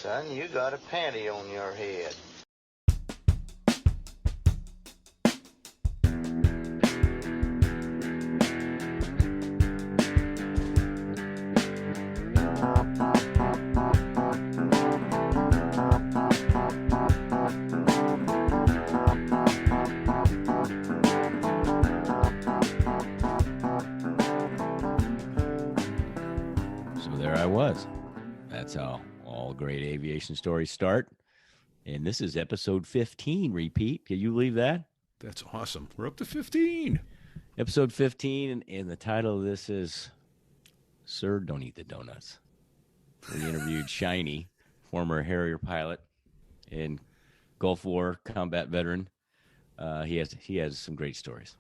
Son, you got a panty on your head. So there I was. That's how all great aviation stories start. And this is episode 15, repeat. Can you believe that? That's awesome. We're up to 15. Episode 15, and the title of this is Sir, Don't Eat the Donuts. We interviewed Shiny, former Harrier pilot and Gulf War combat veteran. He has some great stories.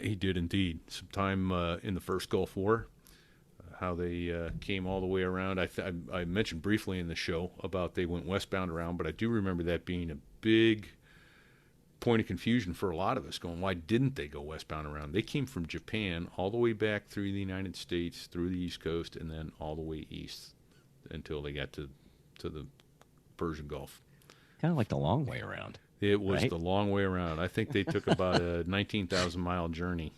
He did indeed. Some time in the first Gulf War, how they came all the way around. I mentioned briefly in the show about they went westbound around, but I do remember that being a big point of confusion for a lot of us, going, why didn't they go westbound around? They came from Japan all the way back through the United States, through the East Coast, and then all the way east until they got to the Persian Gulf. Kind of like the long way around. It was right? The long way around. I think they took about a 19,000-mile journey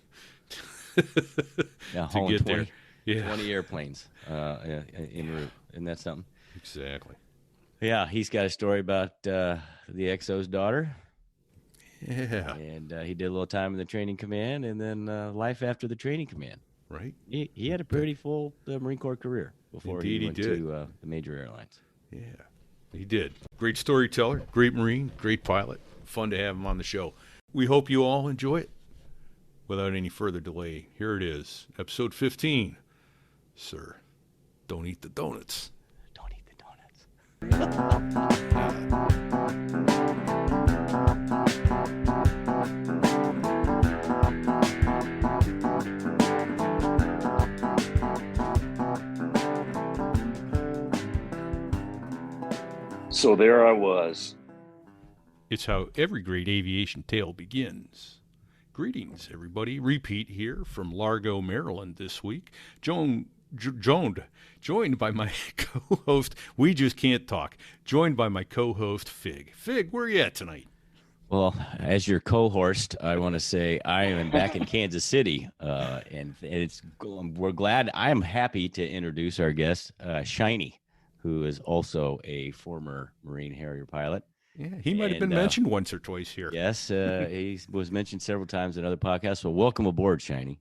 Yeah, to get 20, there. Yeah. 20 airplanes en route. Isn't that something? Exactly. Yeah, he's got a story about the XO's daughter. Yeah. And he did a little time in the training command and then life after the training command. Right. He had a pretty full Marine Corps career before Indeed, he went he did. to the major airlines. Yeah, he did. Great storyteller, great Marine, great pilot. Fun to have him on the show. We hope you all enjoy it. Without any further delay, here it is, episode 15. Sir, don't eat the donuts. Don't eat the donuts. So there I was. It's how every great aviation tale begins. Greetings, everybody. Repeat here from Largo, Maryland this week. Joined by my co-host. We just can't talk. Joined by my co-host, Fig. Fig, where are you at tonight? Well, as your co-host, I want to say I am back in Kansas City, and we're glad. I am happy to introduce our guest, Shiny, who is also a former Marine Harrier pilot. Yeah, he might have been mentioned once or twice here. Yes, he was mentioned several times in other podcasts. So welcome aboard, Shiny.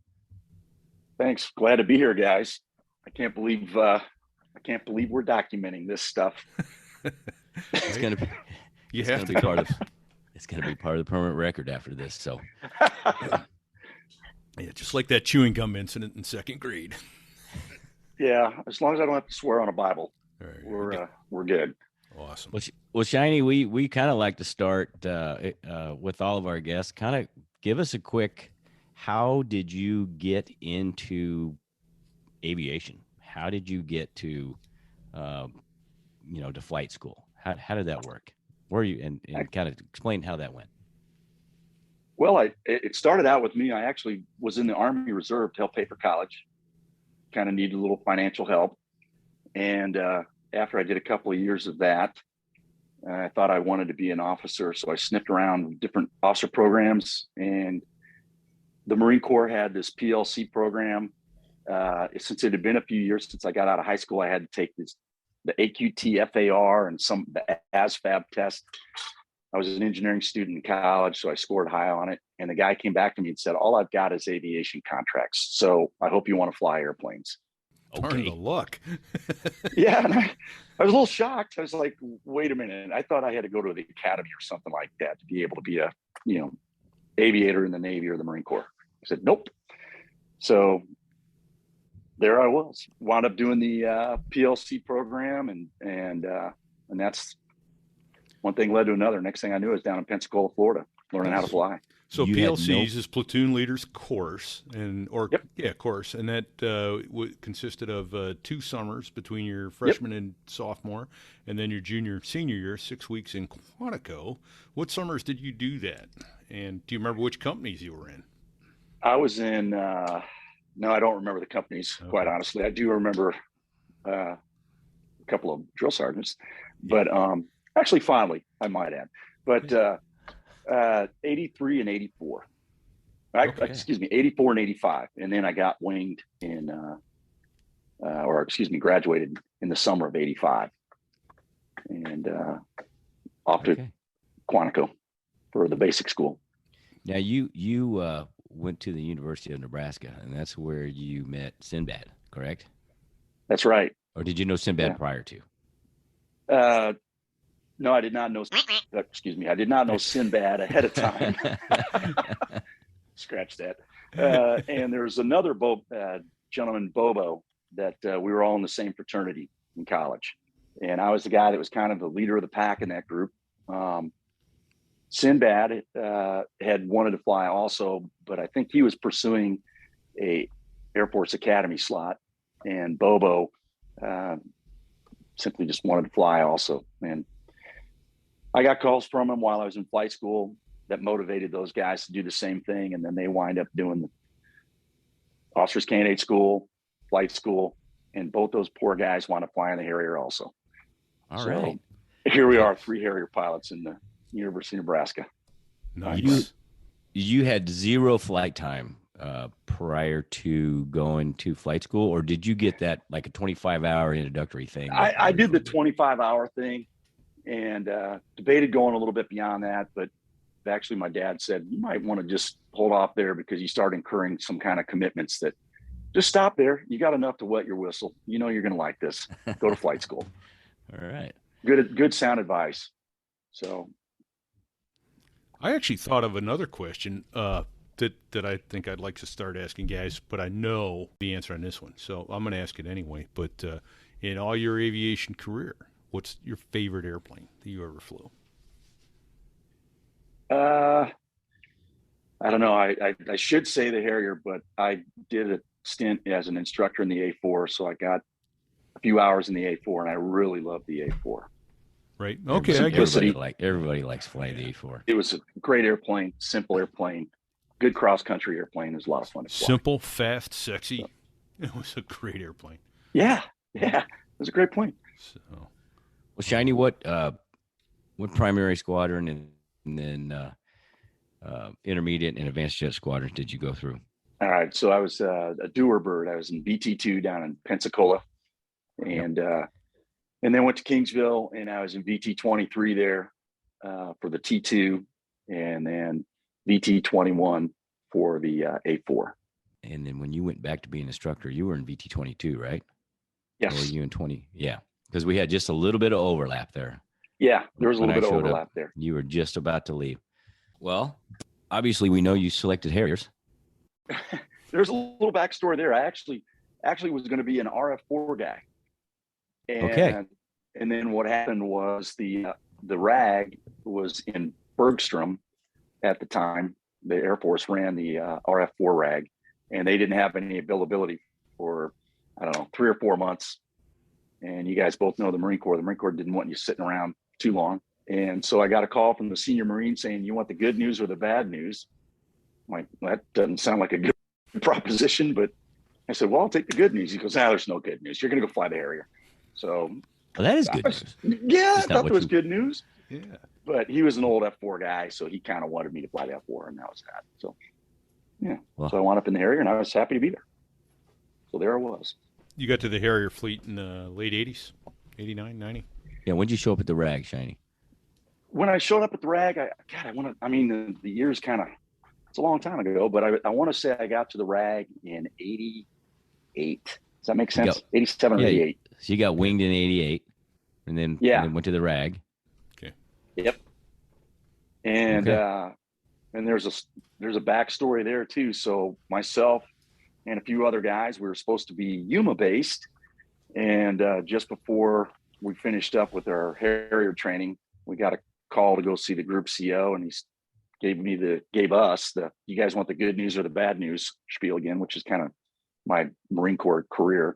Thanks. Glad to be here, guys. I can't believe we're documenting this stuff. It's gonna be. You it's have gonna to be come. part of. It's going to be part of the permanent record after this. So, Yeah, just like that chewing gum incident in second grade. Yeah, as long as I don't have to swear on a Bible, All right, we're good. awesome. well, Shiny, we kind of like to start with all of our guests. Kind of give us a quick. How did you get into aviation? How did you get to, to flight school? How did that work? Where are you and kind of explain how that went? Well, it started out with me. I actually was in the Army Reserve to help pay for college. Kind of needed a little financial help. And after I did a couple of years of that, I thought I wanted to be an officer. So I sniffed around different officer programs. And the Marine Corps had this PLC program. Since it had been a few years since I got out of high school, I had to take the AQT FAR and the ASVAB test. I was an engineering student in college, so I scored high on it. And the guy came back to me and said, all I've got is aviation contracts. So I hope you want to fly airplanes. Darn the luck. Yeah. And I was a little shocked. I was like, wait a minute. I thought I had to go to the academy or something like that to be able to be a, aviator in the Navy or the Marine Corps. I said, nope. So there I was, wound up doing the PLC program, and that's one thing led to another. Next thing I knew, I was down in Pensacola, Florida, learning how to fly. So You PLCs is platoon leader's course, course, and that consisted of 2 summers between your freshman and sophomore, and then your senior year, 6 weeks in Quantico. What summers did you do that? And do you remember which companies you were in? I was in. No, I don't remember the companies, quite honestly. I do remember a couple of drill sergeants. but actually fondly, I might add. But 83 and 84. Excuse me, 84 and 85. And then I got winged in, graduated in the summer of 85. And off to Quantico for the basic school. Now, you went to the University of Nebraska, and that's where you met Sinbad, correct? That's right. Or did you know Sinbad prior to? No, I did not know. Excuse me, I did not know Sinbad ahead of time. Scratch that. And there's another gentleman, Bobo, that we were all in the same fraternity in college, and I was the guy that was kind of the leader of the pack in that group. Sinbad had wanted to fly also, but I think he was pursuing a Air Force Academy slot, and Bobo simply just wanted to fly also. And I got calls from him while I was in flight school that motivated those guys to do the same thing. And then they wind up doing the officers candidate school, flight school, and both those poor guys want to fly on the Harrier also. All right. Here we are, 3 Harrier pilots in the University of Nebraska. Nice. You had 0 flight time prior to going to flight school, or did you get that like a 25-hour introductory thing? I did the 25-hour thing and debated going a little bit beyond that, but actually my dad said, you might want to just hold off there because you start incurring some kind of commitments that just stop there. You got enough to wet your whistle. You know, you're going to like this. Go to flight school. All right. Good sound advice. So I actually thought of another question that I think I'd like to start asking guys, but I know the answer on this one, so I'm going to ask it anyway. But in all your aviation career, what's your favorite airplane that you ever flew? I don't know. I should say the Harrier, but I did a stint as an instructor in the A4, so I got a few hours in the A4, and I really loved the A4. Right. Okay. Everybody likes flying the A4. It was a great airplane, simple airplane, good cross country airplane. It was a lot of fun to fly. Simple, fast, sexy. It was a great airplane. Yeah. It was a great plane. So, well, Shiny, what primary squadron and then intermediate and advanced jet squadrons did you go through? All right. So I was a doer bird. I was in VT2 down in Pensacola, and then went to Kingsville, and I was in VT23 there for the T2, and then VT21 for the A4. And then when you went back to being an instructor, you were in VT22, right? Yes. Or were you in 20? Yeah, because we had just a little bit of overlap there. Yeah, there was a little bit of overlap there. You were just about to leave. Well, obviously, we know you selected Harriers. There's a little backstory there. I actually was going to be an RF4 guy. And then what happened was the RAG was in Bergstrom at the time. The Air Force ran the RF4 RAG, and they didn't have any availability for, 3 or 4 months. And you guys both know the Marine Corps. The Marine Corps didn't want you sitting around too long. And so I got a call from the senior Marine saying, you want the good news or the bad news? I'm like, well, that doesn't sound like a good proposition, but I said, well, I'll take the good news. He goes, there's no good news. You're going to go fly the Harrier. So well, that is good news. Yeah, I thought that was good news. Yeah. But he was an old F4 guy, so he kind of wanted me to fly the F4, and that was that. So, yeah. Well, so I wound up in the Harrier, and I was happy to be there. So there I was. You got to the Harrier fleet in the late 80s, 89, 90? Yeah, when did you show up at the RAG, Shiny? When I showed up at the RAG, the years kind of, it's a long time ago, but I want to say I got to the RAG in 88. Does that make sense? 87 or 88. So you got winged in 88, and then went to the RAG. Okay. Yep. And and there's a backstory there too. So myself and a few other guys, we were supposed to be Yuma based, and just before we finished up with our Harrier training, we got a call to go see the group CO, and he gave us the you guys want the good news or the bad news spiel again, which is kind of my Marine Corps career.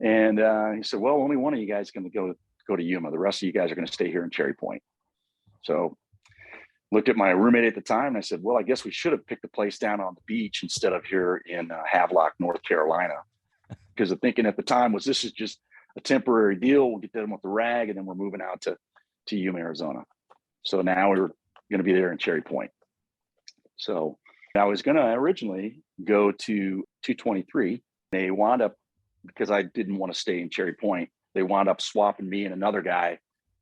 And he said, well, only one of you guys is going to go to Yuma. The rest of you guys are going to stay here in Cherry Point. So looked at my roommate at the time, and I said, well, I guess we should have picked a place down on the beach instead of here in Havelock, North Carolina. Because the thinking at the time was this is just a temporary deal. We'll get them with the rag, and then we're moving out to Yuma, Arizona. So now we're going to be there in Cherry Point. So I was going to originally go to 223. They wound up, because I didn't want to stay in Cherry Point, they wound up swapping me and another guy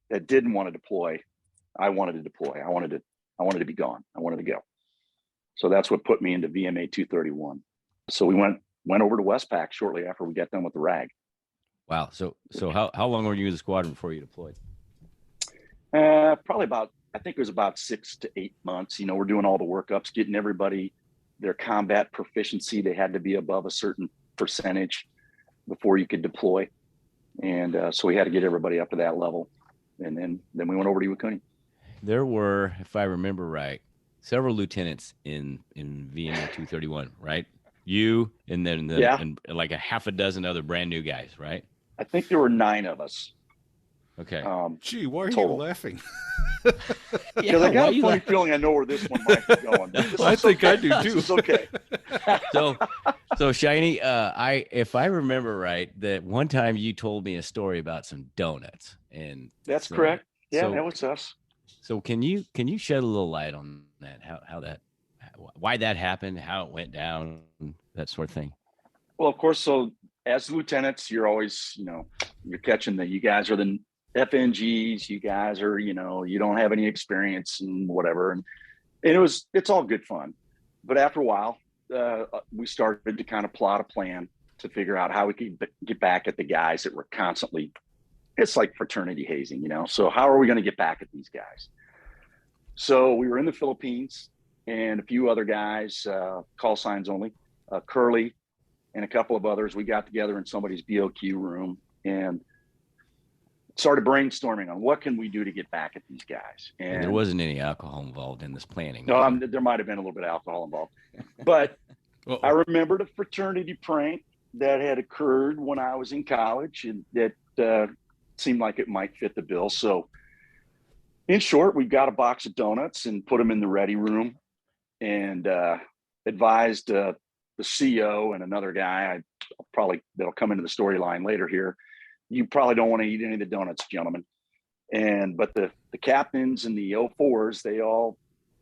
that didn't want to deploy. I wanted to deploy. I wanted to be gone. I wanted to go. So that's what put me into VMA-231. So we went over to Westpac shortly after we got done with the rag. Wow. So how long were you in the squadron before you deployed? Probably about, I think it was about 6 to 8 months. You know, we're doing all the workups, getting everybody their combat proficiency. They had to be above a certain percentage before you could deploy. And so we had to get everybody up to that level. And then we went over to Iwakuni. There were, if I remember right, several lieutenants in VMA-231, right? You and then and like a half a dozen other brand new guys, right? I think there were 9 of us. Okay. Gee, why are total. you laughing? Because I got a funny feeling I know where this one might be going. I think I do too. It's okay. So Shiny, if I remember right, that one time you told me a story about some donuts, and that's correct. Yeah, that was us. So can you shed a little light on that? Why that happened, how it went down, that sort of thing? Well, of course. So as lieutenants, you're always, you're catching you guys are the FNGs. You guys are, you don't have any experience and whatever. And it's all good fun. But after a while, we started to kind of plot a plan to figure out how we could get back at the guys that were constantly, it's like fraternity hazing, So how are we going to get back at these guys? So we were in the Philippines and a few other guys, call signs only, Curly and a couple of others. We got together in somebody's BOQ room and started brainstorming on what can we do to get back at these guys. And there wasn't any alcohol involved in this planning. No, there might have been a little bit of alcohol involved. But I remembered a fraternity prank that had occurred when I was in college and that seemed like it might fit the bill. So in short, we got a box of donuts and put them in the ready room and advised the CO and another guy, that'll come into the storyline later here. You probably don't want to eat any of the donuts, gentlemen. But the captains and the 04s, they all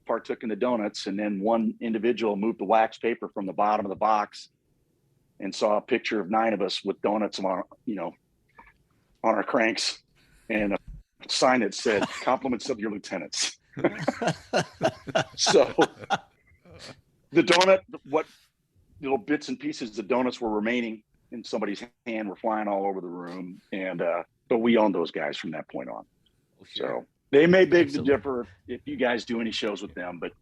partook in the donuts. And then one individual moved the wax paper from the bottom of the box and saw a picture of 9 of us with donuts on our cranks and a sign that said compliments of your lieutenants. So the donut, what little bits and pieces of donuts were remaining in somebody's hand were flying all over the room. And, but we owned those guys from that point on. Oh, sure. So they may beg to differ if you guys do any shows with them, but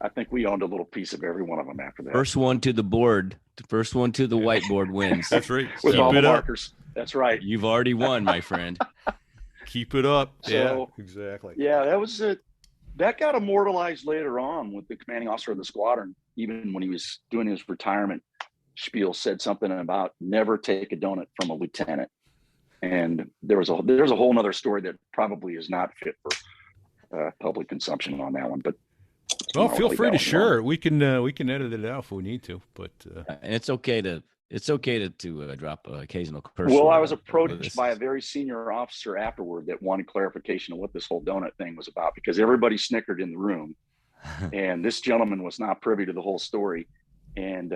I think we owned a little piece of every one of them after that. First one to the board, first one to the whiteboard wins. That's right. With all the markers. That's right. You've already won, my friend. Keep it up. So, yeah, exactly. Yeah, that was it. That got immortalized later on with the commanding officer of the squadron. Even when he was doing his retirement spiel, said something about never take a donut from a lieutenant. And there's a whole nother story that probably is not fit for public consumption on that one. But well, feel free to share it. We can edit it out if we need to. But and it's okay to drop occasional curse. Well, I was approached by a very senior officer afterward that wanted clarification of what this whole donut thing was about, because everybody snickered in the room, and this gentleman was not privy to the whole story. And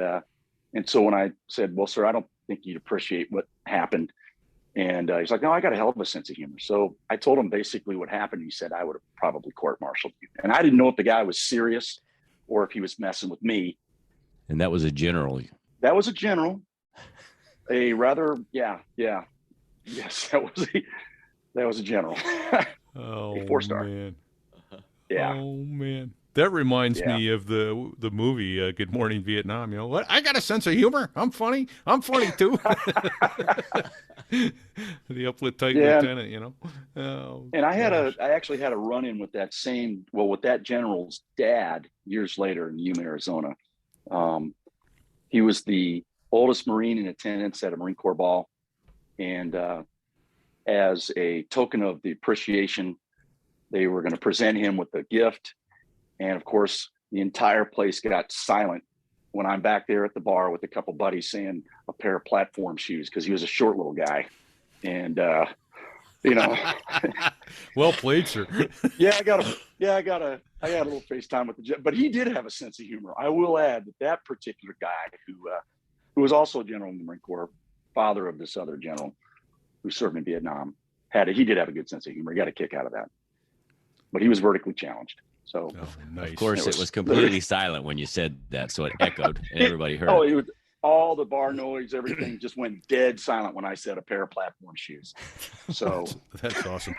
so when I said, "Well, sir, I don't think you'd appreciate what happened," and he's like, "No, I got a hell of a sense of humor." So I told him basically what happened. He said, "I would have probably court-martialed you," and I didn't know if the guy was serious or if he was messing with me. And that was a general. That was a general, a rather, yes, that was a general, a 4-star. Man. Yeah. Oh man, that reminds me of the movie Good Morning Vietnam. You know what? I got a sense of humor. I'm funny too. The uplit tight lieutenant, Oh, and I actually had a run-in with with that general's dad years later in Yuma, Arizona. He was the oldest Marine in attendance at a Marine Corps ball. And as a token of the appreciation, they were going to present him with a gift. And of course, the entire place got silent when I'm back there at the bar with a couple buddies saying a pair of platform shoes, because he was a short little guy. And, you know, well played, sir. I got a little FaceTime with the jet, but he did have a sense of humor. I will add that particular guy who was also a general in the Marine Corps, father of this other general who served in Vietnam, he did have a good sense of humor. He got a kick out of that, but he was vertically challenged. So, nice. Of course, it was completely silent when you said that, so it echoed and everybody heard. Oh, it was all the bar noise, everything just went dead silent when I said a pair of platform shoes. So that's awesome.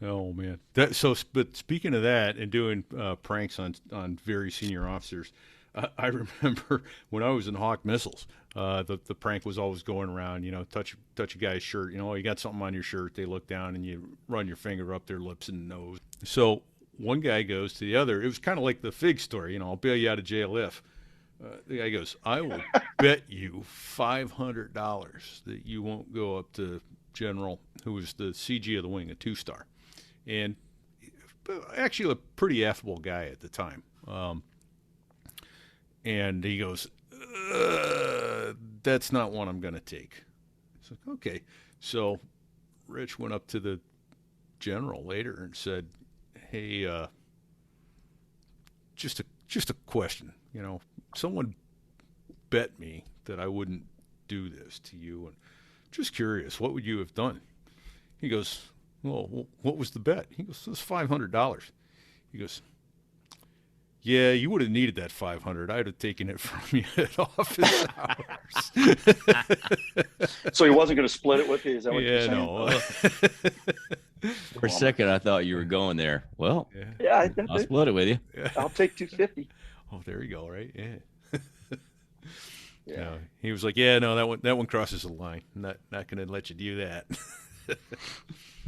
Oh man, but speaking of that and doing pranks on very senior officers, I remember when I was in Hawk Missiles, the prank was always going around. You know, touch a guy's shirt. You know, you got something on your shirt. They look down and you run your finger up their lips and nose. So one guy goes to the other. It was kind of like the Fig story. You know, I'll bail you out of jail if. The guy goes, I will bet you $500 that you won't go up to General, who was the CG of the wing, a 2-star. And actually a pretty affable guy at the time. And he goes, that's not one I'm going to take. It's like, okay. So Rich went up to the general later and said, hey, just a question. You know, someone bet me that I wouldn't do this to you. And just curious, what would you have done? He goes, well, what was the bet? He goes, it's $500. He goes, yeah, you would have needed that $500. I'd have taken it from you at office hours. So he wasn't going to split it with you? Is that what you're saying? No. For a second, I thought you were going there. Well, yeah, I'll split it with you. I'll take $250. Oh, there you go. Right? Yeah. Yeah. No, he was like, yeah, no, that one crosses the line. I'm not going to let you do that.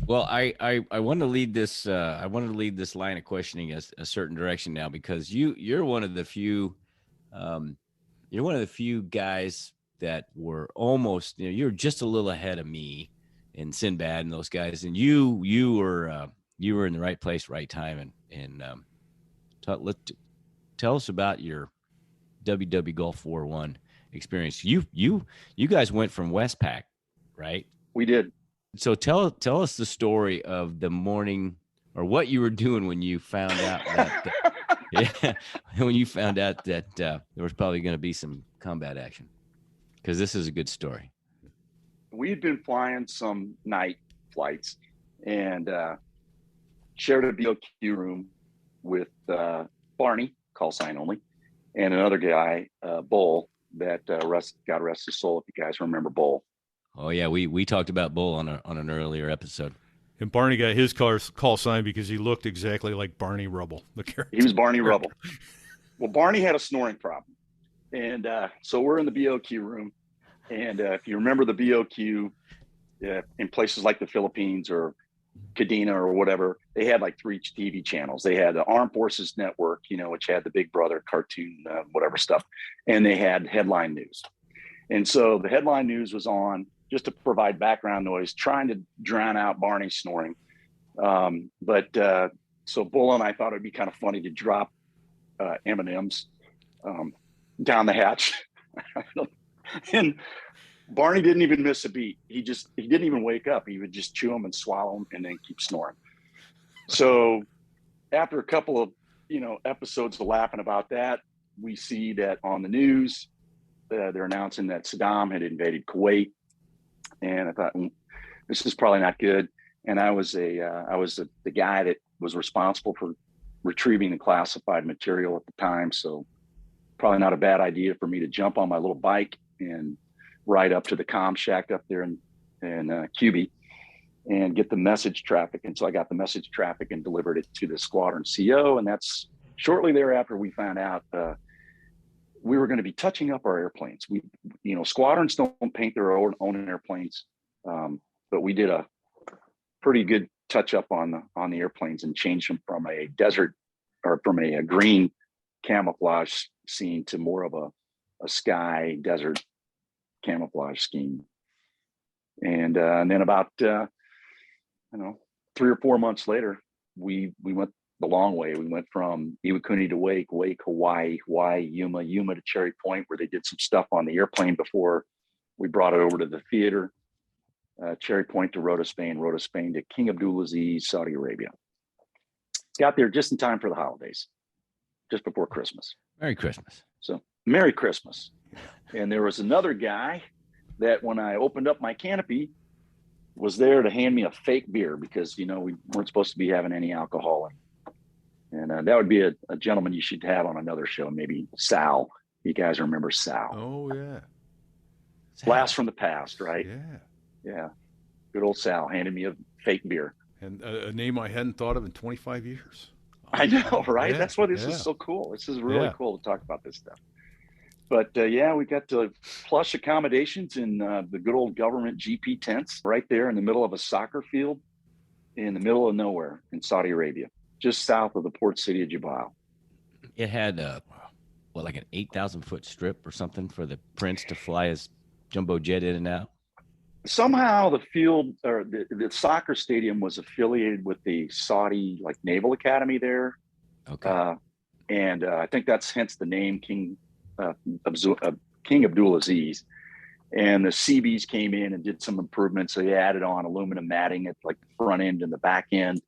Well, I want to lead this. I wanted to lead this line of questioning a certain direction now, because you're one of the few. You're one of the few guys that were almost. You know, you're just a little ahead of me and Sinbad and those guys, and you were in the right place, right time, and tell us about your WW Gulf War I experience. You guys went from Westpac, right? We did. So tell us the story of the morning, or what you were doing when you found out that when you found out that there was probably going to be some combat action, because this is a good story. We had been flying some night flights and shared a BOQ room with Barney, call sign only, and another guy, Bull, that God rest his soul, if you guys remember Bull. Oh yeah, we talked about Bull on an earlier episode. And Barney got his call sign because he looked exactly like Barney Rubble, the character. He was Barney Rubble. Well, Barney had a snoring problem, and so we're in the BOQ room, and if you remember the BOQ, in places like the Philippines or Kadena or whatever, they had like 3 TV channels. They had the Armed Forces Network, you know, which had the Big Brother cartoon, whatever stuff, and they had headline news. And so the headline news was on just to provide background noise, trying to drown out Barney snoring. So Bull and I thought it'd be kind of funny to drop M&Ms down the hatch. And Barney didn't even miss a beat. He didn't even wake up. He would just chew them and swallow them and then keep snoring. So after a couple of, episodes of laughing about that, we see that on the news, they're announcing that Saddam had invaded Kuwait. And I thought, this is probably not good. And I was the guy that was responsible for retrieving the classified material at the time. So probably not a bad idea for me to jump on my little bike and ride up to the comm shack up there in QB and get the message traffic. And so I got the message traffic and delivered it to the squadron CO. And that's shortly thereafter we found out we were going to be touching up our airplanes. Squadrons don't paint their own airplanes, but we did a pretty good touch up on the airplanes and changed them from a desert or from a green camouflage scene to more of a sky desert camouflage scheme. And then about 3 or 4 months later, we went the long way. We went from Iwakuni to Wake, Hawaii, Yuma to Cherry Point, where they did some stuff on the airplane before we brought it over to the theater. Cherry Point to Rota, Spain to King Abdulaziz, Saudi Arabia. Got there just in time for the holidays, just before Christmas. Merry Christmas. So Merry Christmas. And there was another guy that when I opened up my canopy was there to hand me a fake beer because, we weren't supposed to be having any alcohol. And that would be a gentleman you should have on another show, maybe Sal. You guys remember Sal? Oh, yeah. Blast from the past, right? Yeah. Yeah. Good old Sal handed me a fake beer. And a name I hadn't thought of in 25 years. I know, right? Yeah, That's why this is so cool. This is really cool to talk about this stuff. But we got to plush accommodations in the good old government GP tents right there in the middle of a soccer field in the middle of nowhere in Saudi Arabia, just south of the port city of Jabal. It had, like an 8,000-foot strip or something for the prince to fly his jumbo jet in and out? Somehow the field or the soccer stadium was affiliated with the Saudi Naval Academy there. Okay. And I think that's hence the name King Abdulaziz. And the Seabees came in and did some improvements. So they added on aluminum matting at the front end and the back end,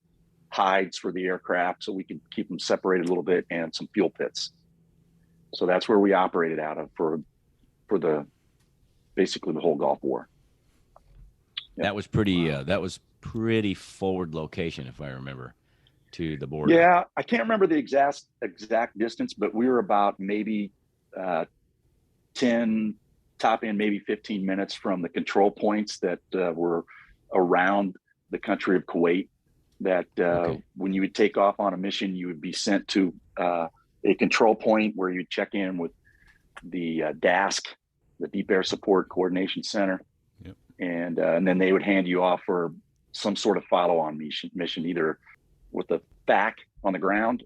hides for the aircraft so we could keep them separated a little bit, and some fuel pits. So that's where we operated out of for basically the whole Gulf War. Yep. That was pretty forward location, if I remember, to the border. Yeah, I can't remember the exact distance, but we were about maybe 10, top end, maybe 15 minutes from the control points that were around the country of Kuwait. That when you would take off on a mission, you would be sent to a control point where you check in with the DASC, the Deep Air Support Coordination Center. Yep. And then they would hand you off for some sort of follow-on mission, either with the FAC on the ground,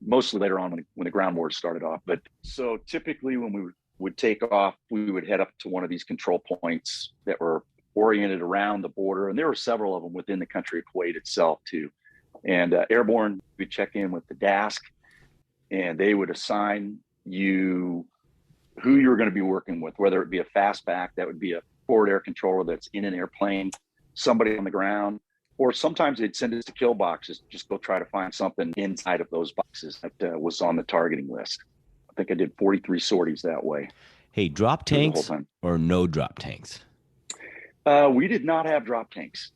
mostly later on when the ground wars started off. But so typically when we would take off, we would head up to one of these control points that were oriented around the border. And there were several of them within the country of Kuwait itself too. And airborne, we'd check in with the DASC, and they would assign you who you're going to be working with, whether it be a fastback, that would be a forward air controller that's in an airplane, somebody on the ground, or sometimes they'd send us to kill boxes, just go try to find something inside of those boxes that was on the targeting list. I think I did 43 sorties that way. Hey, drop tanks or no drop tanks? We did not have drop tanks.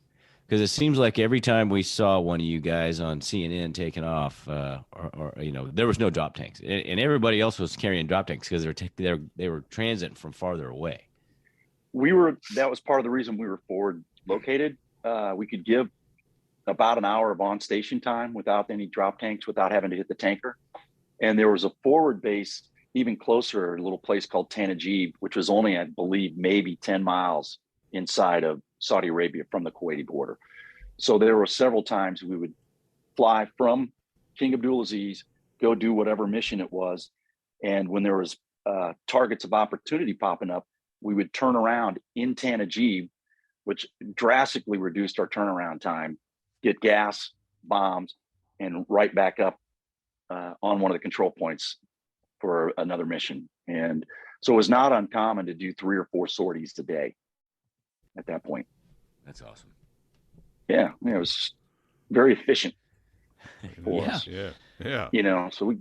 Because it seems like every time we saw one of you guys on CNN taking off, or there was no drop tanks, and everybody else was carrying drop tanks because they were transit from farther away. That was part of the reason we were forward located. We could give about an hour of on station time without any drop tanks, without having to hit the tanker. And there was a forward base even closer, a little place called Tanajib, which was only, I believe, maybe 10 miles inside of Saudi Arabia from the Kuwaiti border. So there were several times we would fly from King Abdulaziz, go do whatever mission it was. And when there was targets of opportunity popping up, we would turn around in Tanajib, which drastically reduced our turnaround time, get gas, bombs, and right back up on one of the control points for another mission. And so it was not uncommon to do 3 or 4 sorties a day at that point. That's awesome. Yeah, it was very efficient for us. Yeah. So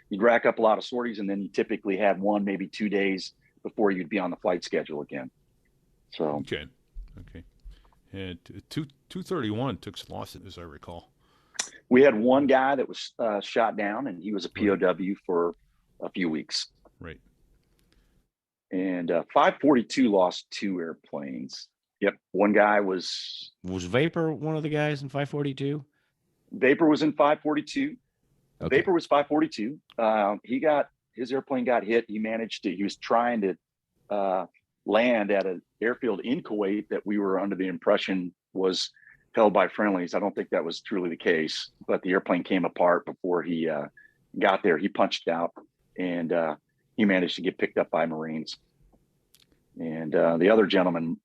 you'd rack up a lot of sorties, and then you typically had 1, maybe 2 days before you'd be on the flight schedule again. So okay. And 231 took some losses, as I recall. We had one guy that was shot down, and he was a POW for a few weeks. Right. And 542 lost 2 airplanes. Yep. One guy was Vapor one of the guys in 542? Vapor was in 542. Okay. Vapor was 542. His airplane got hit. He was trying to land at an airfield in Kuwait that we were under the impression was held by friendlies. I don't think that was truly the case, but the airplane came apart before he got there. He punched out, and he managed to get picked up by Marines. And the other gentleman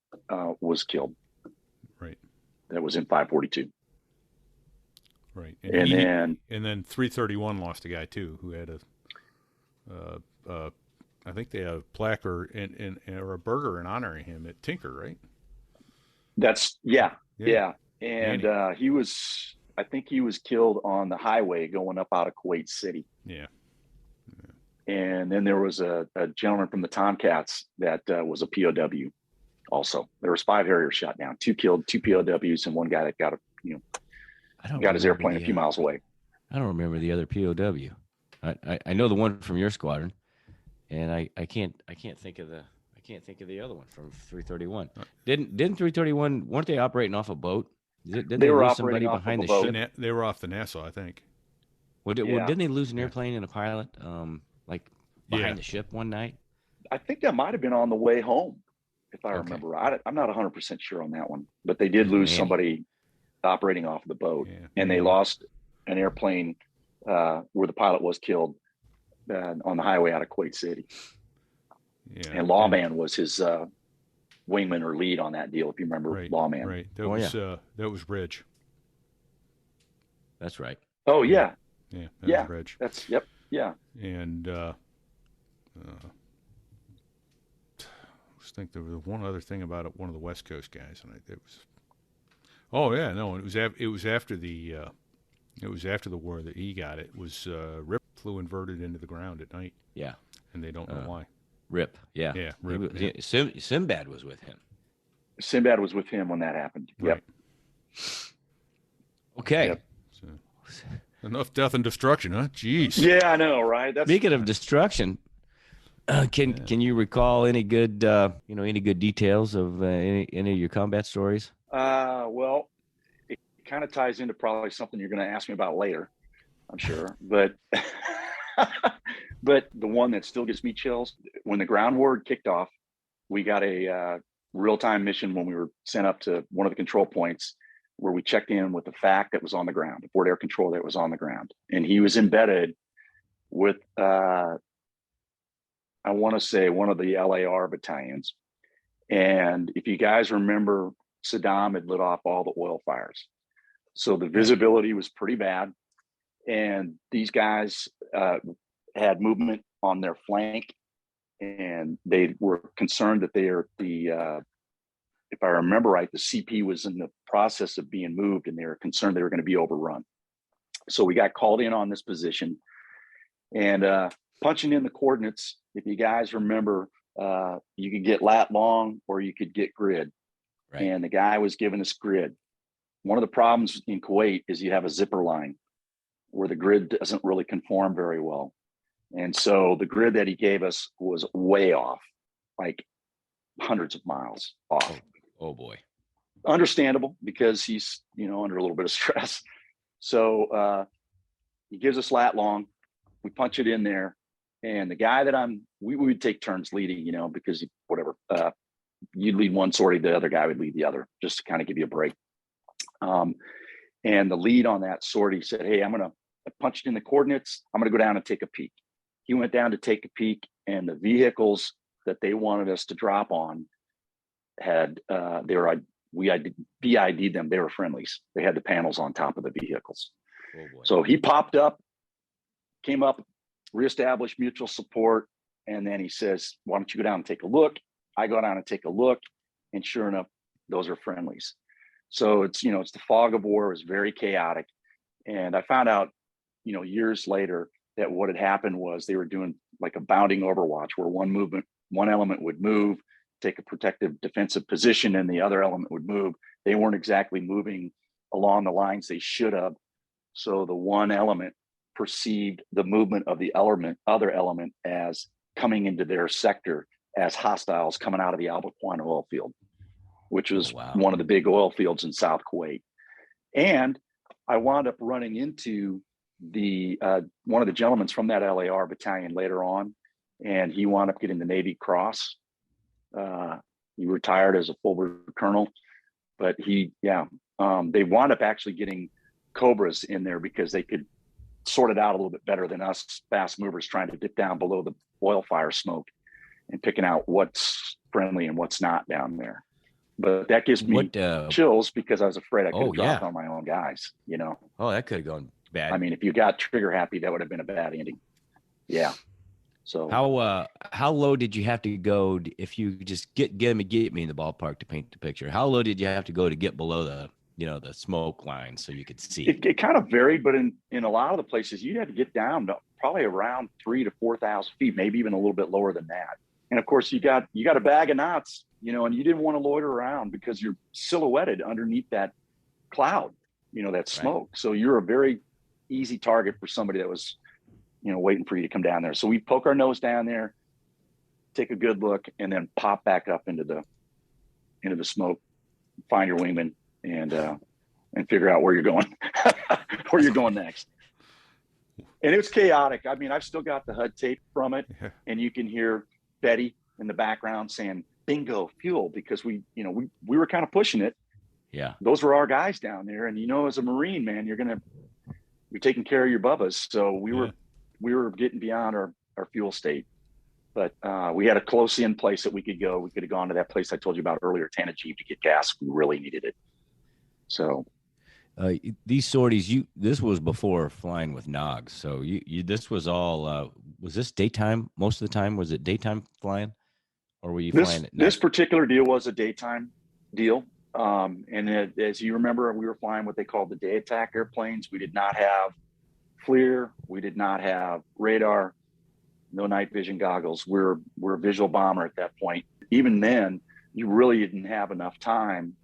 was killed. Right. That was in 542. Right. And then 331 lost a guy too, who had I think they had a plaque or a burger in honoring him at Tinker, right? Yeah. And I think he was killed on the highway going up out of Kuwait City. Yeah. And then there was a gentleman from the Tomcats that was a POW also. There was 5 Harriers shot down, 2 killed, 2 POWs, and one guy that got his airplane a few miles away. I don't remember the other POW. I know the one from your squadron, and I can't think of the other one from 331. Didn't 331? Weren't they operating off a boat? Didn't they were lose operating somebody off behind of the a ship? boat. They were off the Nassau, I think. Didn't they lose an airplane and a pilot, like behind Yeah. the ship one night? I think that might have been on the way home, if I remember right. I'm not 100% sure on that one, but they did lose somebody operating off the boat, and they lost an airplane where the pilot was killed on the highway out of Kuwait City. Yeah. And Lawman was his wingman or lead on that deal, if you remember Lawman. Right. That was Reg. That's right. Oh yeah. Yeah. That was Reg. That's yeah. And I think there was one other thing about it. One of the West Coast guys, and it was. Oh yeah, no, it was after the war that he got it. Was Rip flew inverted into the ground at night. Yeah, and they don't know why. Rip, yeah, Rip. Sinbad was with him. Sinbad was with him when that happened. Right. Yep. Okay. Yep. So, enough death and destruction, huh? Jeez. Yeah, I know, right? Speaking of destruction, can you recall any good details of any of your combat stories? Well, it kind of ties into probably something you're going to ask me about later, I'm sure. But but the one that still gives me chills, when the ground war kicked off, we got a real-time mission when we were sent up to one of the control points where we checked in with the FAC that was on the ground, the forward air control that was on the ground. And he was embedded with, I want to say, one of the LAR battalions. And if you guys remember, Saddam had lit off all the oil fires. So the visibility was pretty bad. And these guys had movement on their flank, and they were concerned that if I remember right, the CP was in the process of being moved, and they were concerned they were going to be overrun. So we got called in on this position, and punching in the coordinates. If you guys remember, you could get lat long or you could get grid. Right. And the guy was giving us grid. One of the problems in Kuwait is you have a zipper line where the grid doesn't really conform very well. And so the grid that he gave us was way off, like hundreds of miles off. Oh boy. Understandable, because he's, under a little bit of stress. So he gives us lat long. We punch it in there. And the guy that we would take turns leading, because you'd lead one sortie, the other guy would lead the other, just to kind of give you a break. And the lead on that sortie said, hey, I punched in the coordinates. I'm going to go down and take a peek. He went down to take a peek, and the vehicles that they wanted us to drop on we BID'd them. They were friendlies. They had the panels on top of the vehicles. Oh boy. So he popped up, came up, reestablished mutual support. And then he says, why don't you go down and take a look? I go down and take a look, and sure enough, those are friendlies. So it's the fog of war. It was very chaotic. And I found out, years later, that what had happened was they were doing like a bounding overwatch, where one element would move, take a protective defensive position, and the other element would move. They weren't exactly moving along the lines they should have. So the one element perceived the movement of the other element as coming into their sector as hostiles coming out of the Al Bakwan oil field, which was one of the big oil fields in South Kuwait. And I wound up running into one of the gentlemen from that LAR battalion later on, and he wound up getting the Navy Cross. He retired as a full colonel, but they wound up actually getting Cobras in there because they could sort it out a little bit better than us fast movers trying to dip down below the oil fire smoke and picking out what's friendly and what's not down there. But that gives me chills, because I was afraid I could have dropped on my own guys, Oh, that could have gone bad. I mean, if you got trigger happy, that would have been a bad ending. Yeah. So how low did you have to go if you just get me in the ballpark to paint the picture? How low did you have to go to get below the the smoke line so you could see? It kind of varied, but in a lot of the places you had to get down to probably around 3,000 to 4,000 feet, maybe even a little bit lower than that. And of course, you got a bag of knots, and you didn't want to loiter around because you're silhouetted underneath that cloud, that smoke. Right. So you're a very easy target for somebody that was, waiting for you to come down there. So we poke our nose down there, take a good look, and then pop back up into the smoke, find your wingman, and figure out where you're going, next. And it was chaotic. I mean, I've still got the HUD tape from it, and you can hear Betty in the background saying, "Bingo, fuel," because we were kind of pushing it. Yeah. Those were our guys down there. And, as a Marine, man, you're taking care of your bubbas. So we were getting beyond our fuel state, but we had a close in place that we could go. We could have gone to that place I told you about earlier, Tanajeeb, to get gas. We really needed it. So these sorties, this was before flying with Nogs. So this was all, was this daytime? Most of the time, was it daytime flying, or were you flying at night? This particular deal was a daytime deal. As you remember, we were flying what they called the day attack airplanes. We did not have FLIR. We did not have radar, no night vision goggles. We're a visual bomber at that point. Even then, you really didn't have enough time.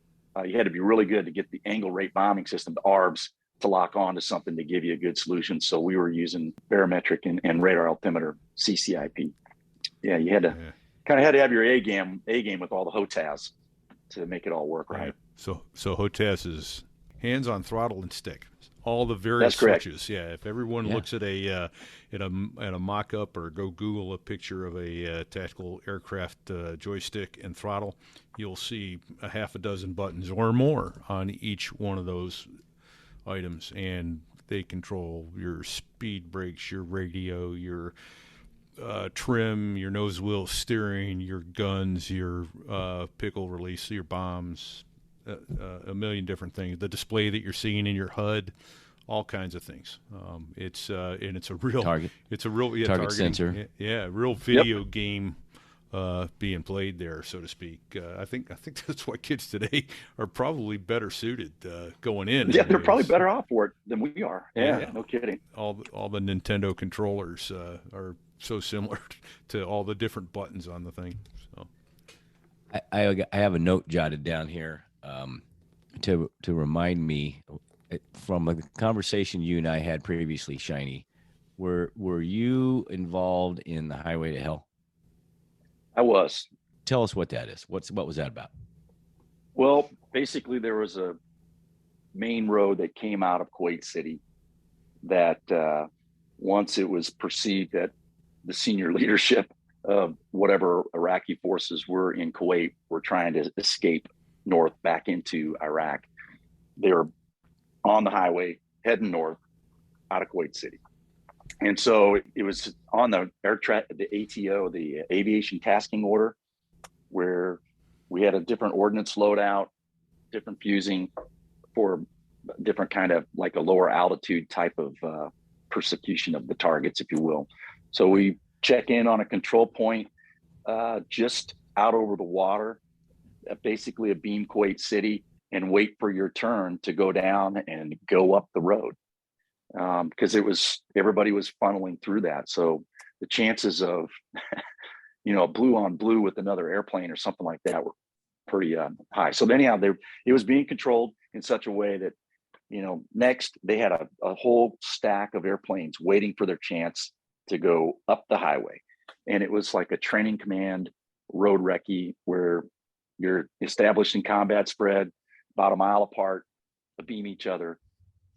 You had to be really good to get the angle rate bombing system, the ARBs, to lock on to something to give you a good solution. So we were using barometric and radar altimeter, CCIP. Yeah, you had to kind of have your A game with all the HOTAS to make it all work right. So HOTAS is hands on throttle and stick. All the various switches. Yeah. If everyone looks at a mock-up or go Google a picture of a tactical aircraft joystick and throttle, you'll see a half a dozen buttons or more on each one of those items, and they control your speed brakes, your radio, your trim, your nose wheel steering, your guns, your pickle release, your bombs, a million different things. The display that you're seeing in your HUD, all kinds of things. It's a real target. It's a real target sensor. Yeah, real video game being played there, so to speak. I think that's why kids today are probably better suited going in. Yeah, they're probably better off for it than we are. Yeah. No kidding. All the Nintendo controllers are so similar to all the different buttons on the thing. So I have a note jotted down here to remind me from a conversation you and I had previously, Shiny. Were you involved in the Highway to Hell? I was. Tell us what that is. What was that about? Well, basically there was a main road that came out of Kuwait City that once it was perceived that the senior leadership of whatever Iraqi forces were in Kuwait were trying to escape north back into Iraq, they were on the highway heading north out of Kuwait City. And so it was on the the ATO, the Aviation Tasking Order, where we had a different ordnance loadout, different fusing for different kind of like a lower altitude type of persecution of the targets, if you will. So we check in on a control point just out over the water, basically a beam Kuwait City, and wait for your turn to go down and go up the road. Because everybody was funneling through that. So the chances of, a blue on blue with another airplane or something like that were pretty high. So anyhow, it was being controlled in such a way that, next they had a whole stack of airplanes waiting for their chance to go up the highway. And it was like a training command road recce where you're establishing combat spread about a mile apart, beam each other,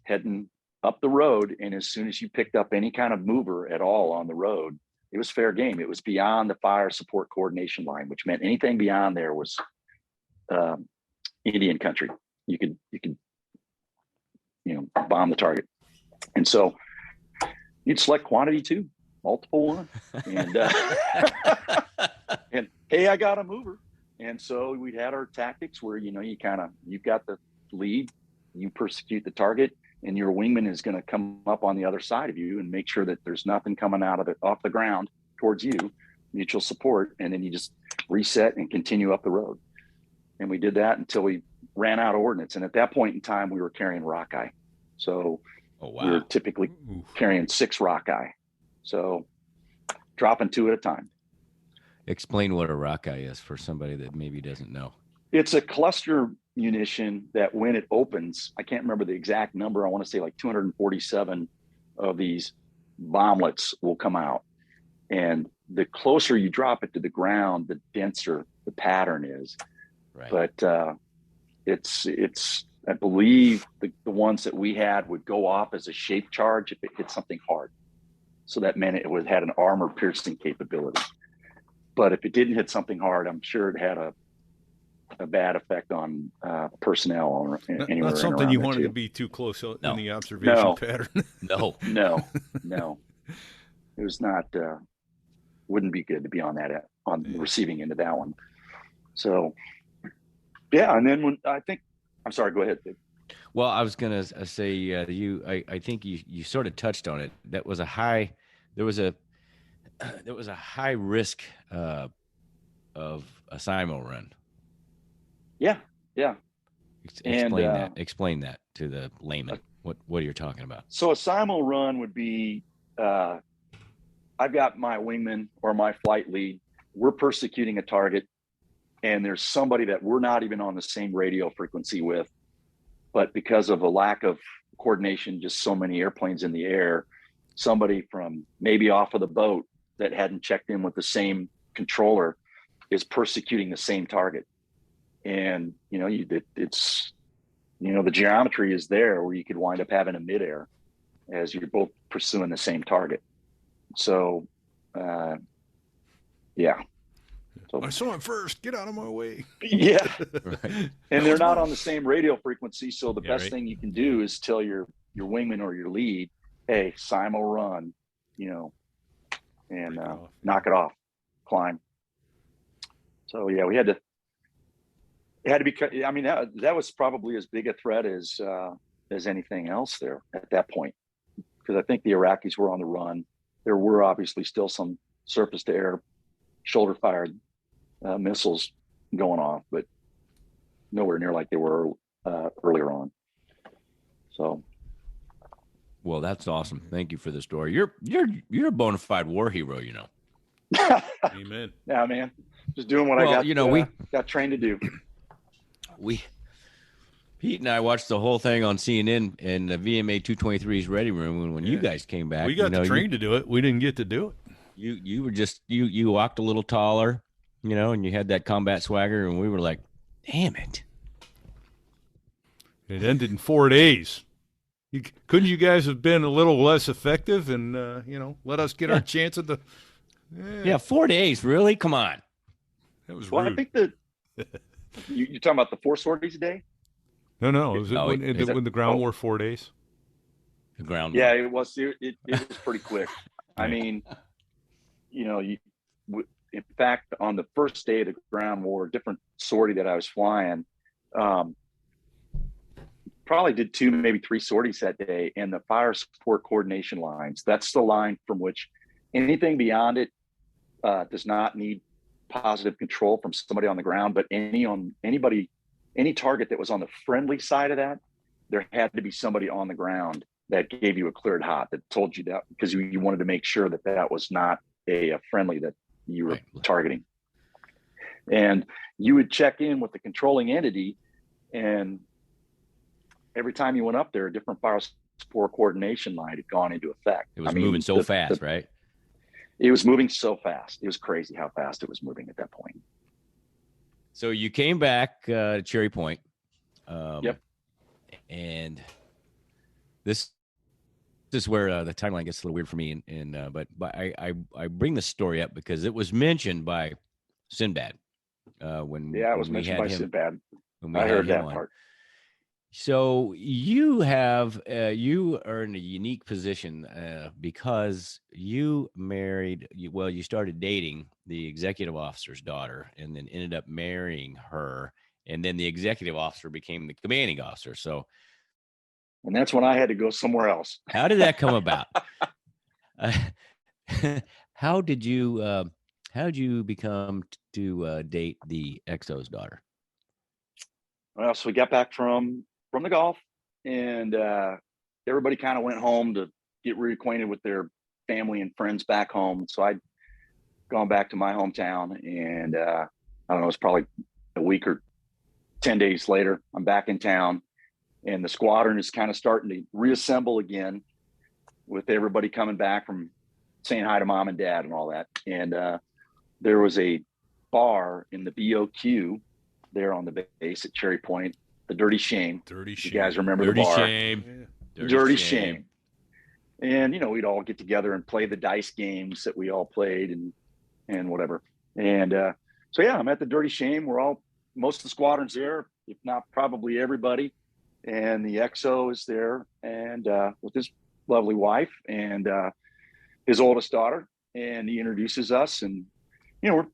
heading up the road. And as soon as you picked up any kind of mover at all on the road, it was fair game. It was beyond the fire support coordination line, which meant anything beyond there was Indian country. You could bomb the target. And so you'd select quantity 2, multiple 1, and and hey, I got a mover. And so we had our tactics where you've got the lead, you persecute the target, and your wingman is going to come up on the other side of you and make sure that there's nothing coming out of it off the ground towards you, mutual support, and then you just reset and continue up the road. And we did that until we ran out of ordnance. And at that point in time, we were carrying rockeye. So we were typically carrying 6 rockeye. So dropping 2 at a time. Explain what a rockeye is for somebody that maybe doesn't know. It's a cluster munition that when it opens, I can't remember the exact number. I want to say like 247 of these bomblets will come out. And the closer you drop it to the ground, the denser the pattern is. Right. But it's I believe the ones that we had would go off as a shape charge if it hit something hard. So that meant it had an armor piercing capability. But if it didn't hit something hard, I'm sure it had a bad effect on personnel or anywhere. Not something you wanted to be too close in the observation pattern. No. It was not. Wouldn't be good to be on the receiving end of that one. So, yeah. And then I'm sorry. Go ahead, Dave. Well, I was gonna say I think you sort of touched on it. There was a high risk of a SIMO run. Yeah. Explain that to the layman. What you're talking about. So a SIMO run would be, I've got my wingman or my flight lead. We're persecuting a target, and there's somebody that we're not even on the same radio frequency with, but because of a lack of coordination, just so many airplanes in the air, somebody from maybe off of the boat that hadn't checked in with the same controller is persecuting the same target. And, it's, the geometry is there where you could wind up having a midair as you're both pursuing the same target. So, yeah. So, I saw him first. Get out of my way. Yeah. Right. And they're not on the same radio frequency. So the best thing you can do is tell your wingman or your lead, hey, SIMO run, and knock it off, climb. So, yeah, it had to be, I mean, that was probably as big a threat as anything else there at that point, because I think the Iraqis were on the run. There were obviously still some surface to air shoulder fired missiles going off, but nowhere near like they were earlier on. So. Well, that's awesome. Thank you for the story. You're a bona fide war hero, Amen. Yeah, man. Just doing what I got. Got trained to do. Pete and I watched the whole thing on CNN in the VMA-214's ready room when you guys came back. We got trained to do it. We didn't get to do it. You were just you walked a little taller, and you had that combat swagger, and we were like, damn it. It ended in 4 days. Couldn't you guys have been a little less effective and let us get our chance at the? Yeah, 4 days, really? Come on. That was well, rude. I think that you're talking about the 4 sorties a day. No. Was it when the ground war 4 days? The ground. Yeah, it was. It was pretty quick. I mean, in fact, on the first day of the ground war, different sortie that I was flying, probably did 2, maybe 3 sorties that day. And the fire support coordination lines, that's the line from which anything beyond it does not need positive control from somebody on the ground, but any target that was on the friendly side of that, there had to be somebody on the ground that gave you a cleared hot, that told you that, because you wanted to make sure that was not a friendly that you were targeting. And you would check in with the controlling entity, and every time you went up there, a different fire support coordination line had gone into effect. It was moving so fast, right? It was moving so fast. It was crazy how fast it was moving at that point. So you came back to Cherry Point. Yep. And this is where the timeline gets a little weird for me. But I bring the story up because it was mentioned by Sinbad. It was mentioned by Sinbad. I heard that part. So you are in a unique position because you you started dating the executive officer's daughter and then ended up marrying her. And then the executive officer became the commanding officer. So, and that's when I had to go somewhere else. How did that come about? how did you become to date the XO's daughter? Well, so we got back from the golf, and everybody kind of went home to get reacquainted with their family and friends back home. So I'd gone back to my hometown, and I don't know, it's probably a week or 10 days later, I'm back in town, and the squadron is kind of starting to reassemble again, with everybody coming back from saying hi to mom and dad and all that. And there was a bar in the BOQ there on the base at Cherry Point, the Dirty Shame. Dirty Shame. You guys remember Dirty the bar? Shame. Dirty Shame. And, you know, we'd all get together and play the dice games that we all played and whatever. And so, yeah, I'm at the Dirty Shame. Most of the squadron's there, if not probably everybody. And the XO is there, and with his lovely wife and his oldest daughter. And he introduces us, and, you know, we're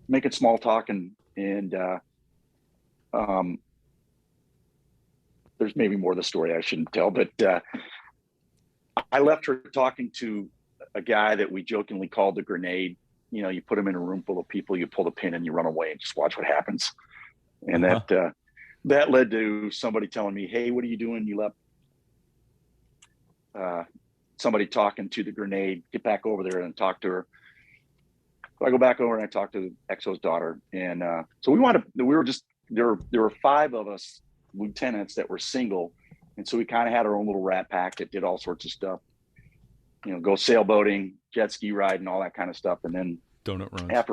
making small talk, and there's maybe more of the story I shouldn't tell, but I left her talking to a guy that we jokingly called the grenade. You know, you put him in a room full of people, you pull the pin and you run away and just watch what happens. And that led to somebody telling me, "Hey, what are you doing? You left somebody talking to the grenade. Get back over there and talk to her." So I go back over and I talk to the XO's daughter. And so there were 5 of us lieutenants that were single. And so we kind of had our own little rat pack that did all sorts of stuff, you know, go sailboating, jet ski riding, all that kind of stuff. And then donut runs. After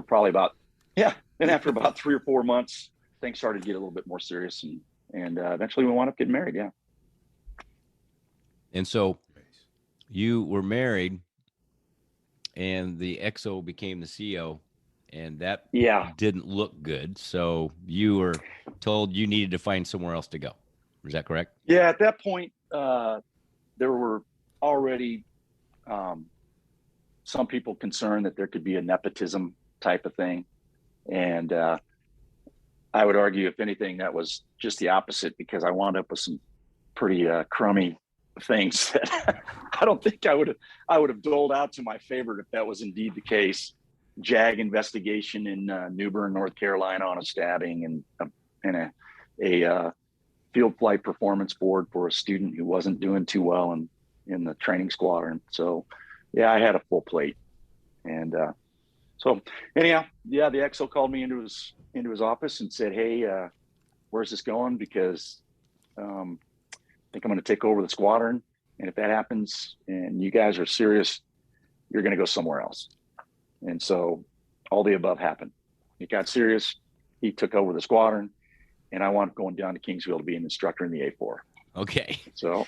about 3 or 4 months, things started to get a little bit more serious. And eventually we wound up getting married. Yeah. And so you were married, and the XO became the CO, and that didn't look good. So you were told you needed to find somewhere else to go. Is that correct? Yeah. At that point, there were already some people concerned that there could be a nepotism type of thing. And I would argue, if anything, that was just the opposite, because I wound up with some pretty crummy things that I don't think I would have doled out to my favorite if that was indeed the case. JAG investigation in New Bern, North Carolina, on a stabbing, and a field flight performance board for a student who wasn't doing too well in the training squadron. So, yeah, I had a full plate. And so anyhow, the XO called me into his office and said, "Hey, where's this going? Because I think I'm going to take over the squadron. And if that happens and you guys are serious, you're going to go somewhere else." And so all the above happened. It got serious. He took over the squadron, and I wound up going down to Kingsville to be an instructor in the A4. Okay. So,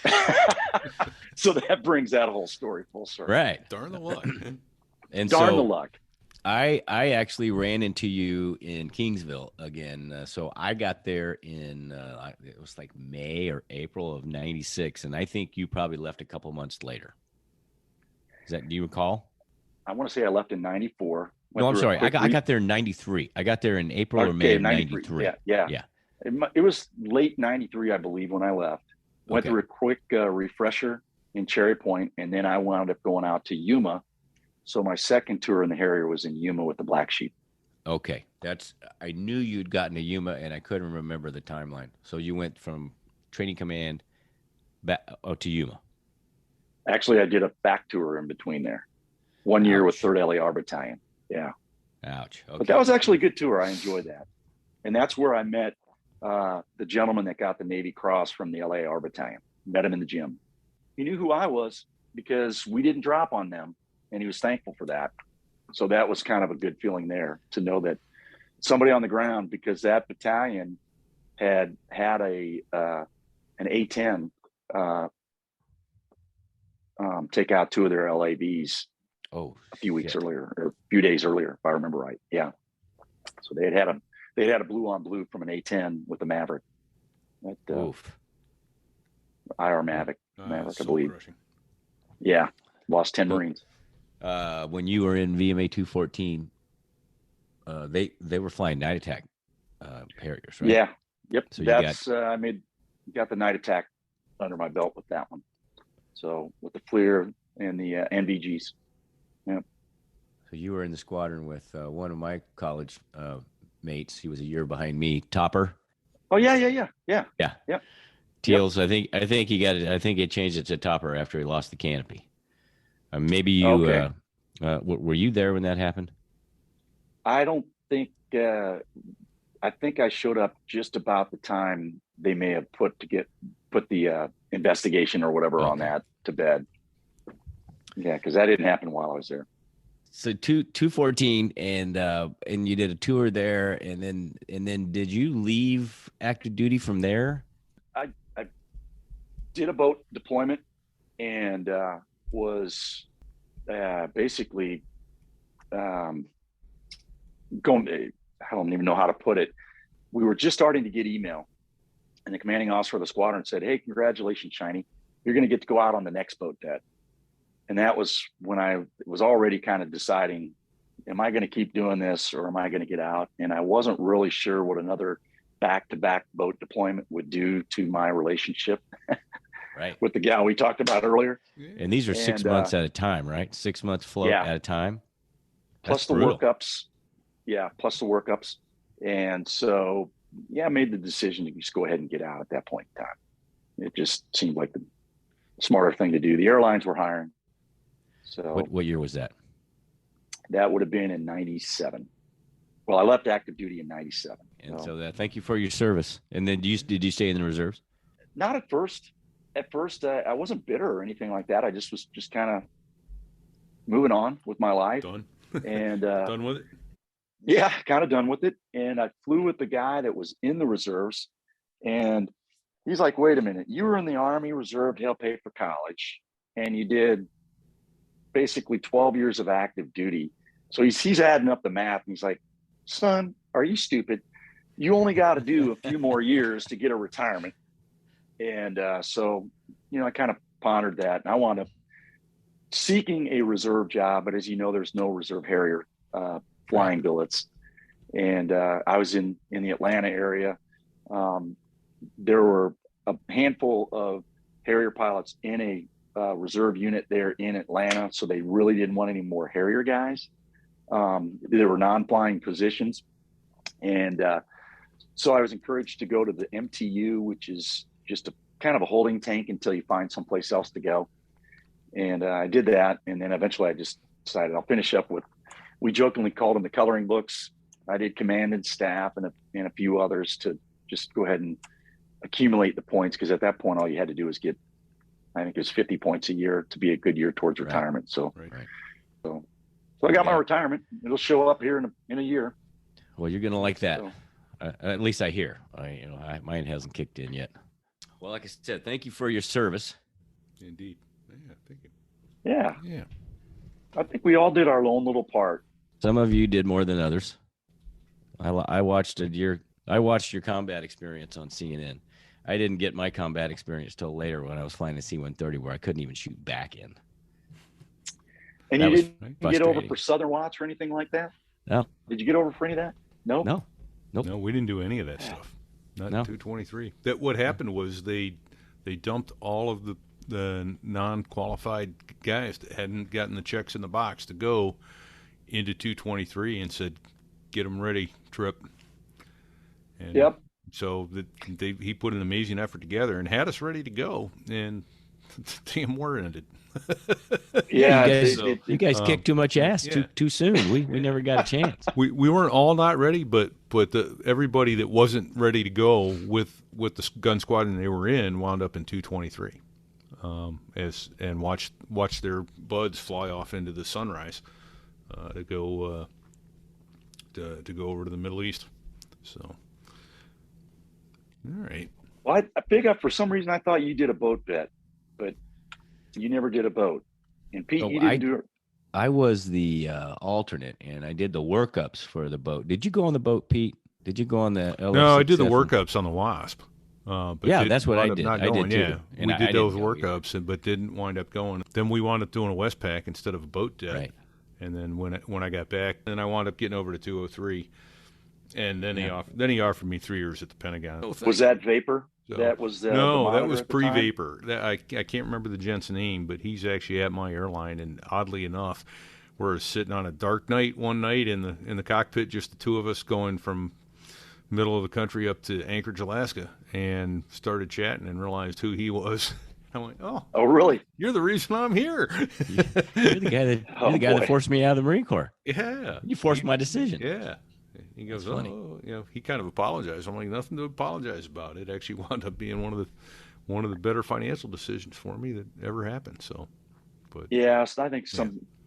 so that brings that whole story full circle. Right. Darn the luck. And Darn the luck. I actually ran into you in Kingsville again. So I got there in, it was like May or April of '96. And I think you probably left a couple months later. Do you recall? I want to say I left in '94. No, I'm sorry. I got there in '93. I got there in April or May of '93. Yeah. It was late '93, I believe, when I left. Went through a quick refresher in Cherry Point, and then I wound up going out to Yuma. So my second tour in the Harrier was in Yuma with the Blacksheep. Okay. I knew you'd gotten to Yuma, and I couldn't remember the timeline. So you went from training command back to Yuma. Actually, I did a back tour in between there. 1 year with 3rd LAR Battalion. Yeah. Ouch. Okay. But that was actually a good tour. I enjoyed that. And that's where I met the gentleman that got the Navy Cross from the LAR Battalion. Met him in the gym. He knew who I was because we didn't drop on them, and he was thankful for that. So that was kind of a good feeling there, to know that somebody on the ground, because that battalion had an A-10 take out 2 of their LAVs a few weeks earlier, or a few days earlier, if I remember right. Yeah. So they had a blue on blue from an A-10 with the Maverick. IR Maverick, I believe. Crushing. Yeah. Lost 10 Marines. When you were in VMA-214, they were flying night attack Harriers, right? Yeah. Yep. So I got the night attack under my belt with that one. So with the FLIR and the NVGs. Yeah. So you were in the squadron with one of my college mates. He was a year behind me, Topper. Oh yeah. Yeah. Teals. Yep. I think he got it. I think he changed it to Topper after he lost the canopy. Maybe you. Okay. Were you there when that happened? I don't think. I think I showed up just about the time they may have put the investigation or whatever on that to bed. Yeah, because that didn't happen while I was there. So 214, and you did a tour there, and then did you leave active duty from there? I did a boat deployment and was basically going. I don't even know how to put it. We were just starting to get email, and the commanding officer of the squadron said, "Hey, congratulations, Shiny! You're going to get to go out on the next boat, Dad." And that was when I was already kind of deciding, am I going to keep doing this or am I going to get out? And I wasn't really sure what another back-to-back boat deployment would do to my relationship right. with the gal we talked about earlier. And these are 6 months at a time, right? 6 months float at a time. Plus the workups. Yeah, plus the workups. And so, I made the decision to just go ahead and get out at that point in time. It just seemed like the smarter thing to do. The airlines were hiring. So what year was that? That would have been in 97. Well, I left active duty in 97. And so thank you for your service. And then did you stay in the reserves? Not at first. At first, I wasn't bitter or anything like that. I just was kind of moving on with my life. Done. And done with it? Yeah, kind of done with it. And I flew with the guy that was in the reserves. And he's like, wait a minute, you were in the Army Reserve to help pay for college. And you did basically 12 years of active duty. So he's adding up the math. And he's like, son, are you stupid? You only got to do a few more years to get a retirement. And so, I kind of pondered that. And I wound up seeking a reserve job. But as you know, there's no reserve Harrier flying billets. And I was in the Atlanta area. There were a handful of Harrier pilots in a reserve unit there in Atlanta. So they really didn't want any more Harrier guys. There were non-flying positions. And so I was encouraged to go to the MTU, which is just a kind of a holding tank until you find someplace else to go. And I did that. And then eventually I just decided I'll finish up with, we jokingly called them the coloring books. I did command and staff and a few others to just go ahead and accumulate the points. Because at that point, all you had to do was get, I think it was 50 points a year to be a good year towards retirement. So I got my retirement. It'll show up here in a year. Well, you're going to like that. So, at least I hear. Mine hasn't kicked in yet. Well, like I said, thank you for your service. Indeed. Yeah, thank you. Yeah. I think we all did our own little part. Some of you did more than others. I watched your combat experience on CNN. I didn't get my combat experience till later when I was flying the C-130, where I couldn't even shoot back in. And you didn't get over for Southern Watch or anything like that? No. Did you get over for any of that? No. Nope. No, we didn't do any of that stuff. Not in 223. That what happened was they dumped all of the non-qualified guys that hadn't gotten the checks in the box to go into 223 and said, "Get them ready, Trip." And so he put an amazing effort together and had us ready to go, and the damn war ended. You guys kicked too much ass too soon. We never got a chance. We weren't all not ready, but everybody that wasn't ready to go with the gun squadron they were in wound up in 223, and watched their buds fly off into the sunrise to go over to the Middle East. So, all right. Well, I pick up for some reason. I thought you did a boat bet, but you never did a boat. And Pete, you didn't do it. I was the alternate, and I did the workups for the boat. Did you go on the boat, Pete? Did you go on the LF6F? No, I did the workups on the Wasp. But that's what I did. I did too. Yeah, we did those workups, but didn't wind up going. Then we wound up doing a Westpac instead of a boat deck. Right. And then when I got back, then I wound up getting over to 203. And then he offered me 3 years at the Pentagon. Was that Vapor? So, that was no, that was pre-Vapor. I can't remember the gent's name, but he's actually at my airline. And oddly enough, we're sitting on a dark night one night in the cockpit, just the two of us going from middle of the country up to Anchorage, Alaska, and started chatting and realized who he was. I went, oh, really? You're the reason I'm here. You're the guy that forced me out of the Marine Corps. Yeah. You forced my decision. Yeah. He goes, he kind of apologized. I'm like, nothing to apologize about. It actually wound up being one of the better financial decisions for me that ever happened. So, but yes, I think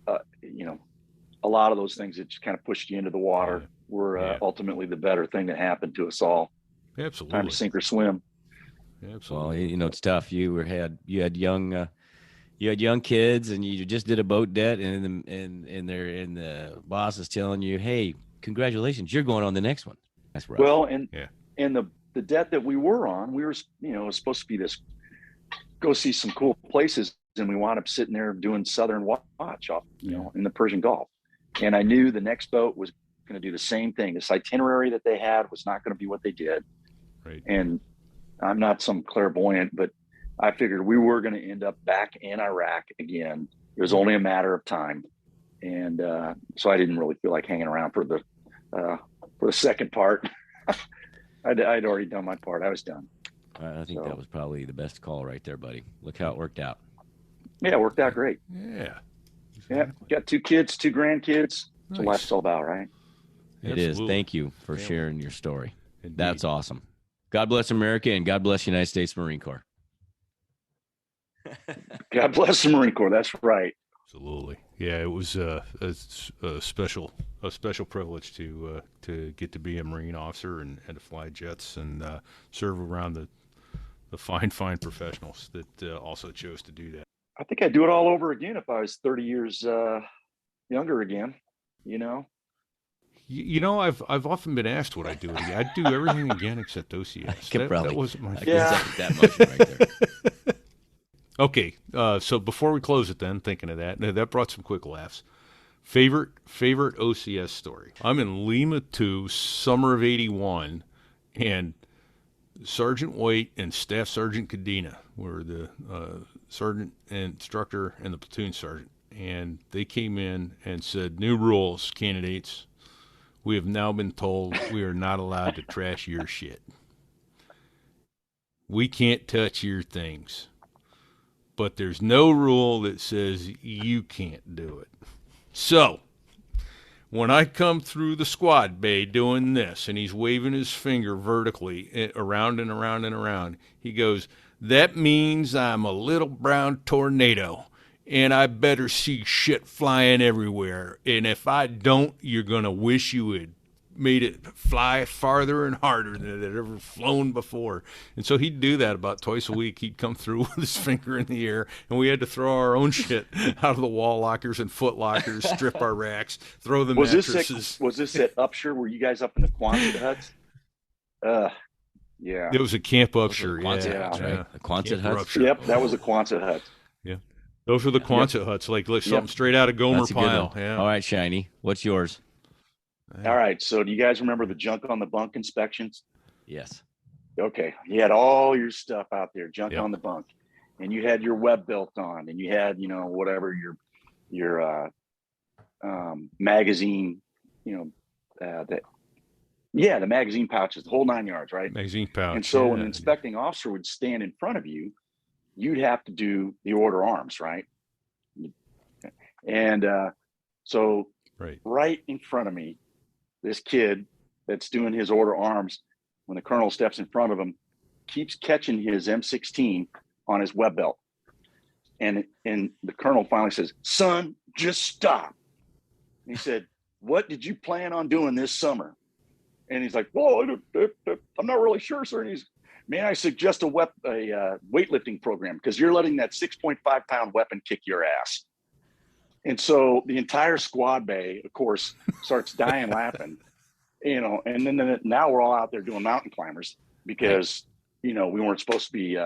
a lot of those things that just kind of pushed you into the water were ultimately the better thing that happened to us all. Absolutely. Time to sink or swim. Absolutely. Well, it's tough. You had young kids, and you just did a boat debt, and the boss is telling you, "Hey, congratulations, you're going on the next one." That's rough. Well, and the debt that we were on, we were it was supposed to be this go see some cool places, and we wound up sitting there doing Southern Watch off in the Persian Gulf, and I knew the next boat was going to do the same thing. This itinerary that they had was not going to be what they did, right? And I'm not some clairvoyant, but I figured we were going to end up back in Iraq again. It was only a matter of time. And so I didn't really feel like hanging around for the second part. I'd already done my part. I was done. I think that was probably the best call right there, buddy. Look how it worked out. Yeah, it worked out great. Yeah. Exactly. Yeah. Got 2 kids, 2 grandkids. That's Nice. what life's all about, right? It is. Thank you for sharing your story. Indeed. That's awesome. God bless America, and God bless the United States Marine Corps. God bless the Marine Corps. That's right. Absolutely. Yeah, it was a special privilege to get to be a Marine officer and to fly jets and serve around the fine professionals that also chose to do that. I think I'd do it all over again if I was 30 years younger again, I've often been asked what I do again. I'd do everything again except OCS. That wasn't my that motion right there. Okay, so before we close it then, thinking of that brought some quick laughs. Favorite OCS story. I'm in Lima 2, summer of 81, and Sergeant White and Staff Sergeant Cadena were the sergeant and instructor and the platoon sergeant. And they came in and said, "New rules, candidates. We have now been told we are not allowed to trash your shit. We can't touch your things. But there's no rule that says you can't do it." So, when I come through the squad bay doing this, and he's waving his finger vertically around and around and around, he goes, "That means I'm a little brown tornado, and I better see shit flying everywhere. And if I don't, you're going to wish you had made it fly farther and harder than it had ever flown before." And so he'd do that about twice a week. He'd come through with his finger in the air, and we had to throw our own shit out of the wall lockers and foot lockers, strip our racks, throw the mattresses. Was this at Upshur? Were you guys up in the Quonset huts? Yeah. It was a Camp Upshur. The Quonset huts? Yep, that was a Quonset hut. Yeah. Those were the Quonset huts, like something straight out of Gomer Pyle. Yeah. All right, Shiny, what's yours? All right. So do you guys remember the junk on the bunk inspections? Yes. Okay. You had all your stuff out there, junk on the bunk, and you had your web belt on, and you had, whatever your magazine, the magazine pouches, the whole 9 yards, right? Magazine pouch. And so when an inspecting officer would stand in front of you, you'd have to do the order arms, right? And so right in front of me, this kid that's doing his order arms, when the colonel steps in front of him, keeps catching his M16 on his web belt. And the colonel finally says, "Son, just stop." And he said, "What did you plan on doing this summer?" And he's like, "Well, I'm not really sure, sir." And he's, "May I suggest a weightlifting program? Because you're letting that 6.5 pound weapon kick your ass." And so the entire squad bay, of course, starts dying laughing, and then now we're all out there doing mountain climbers because, we weren't supposed to be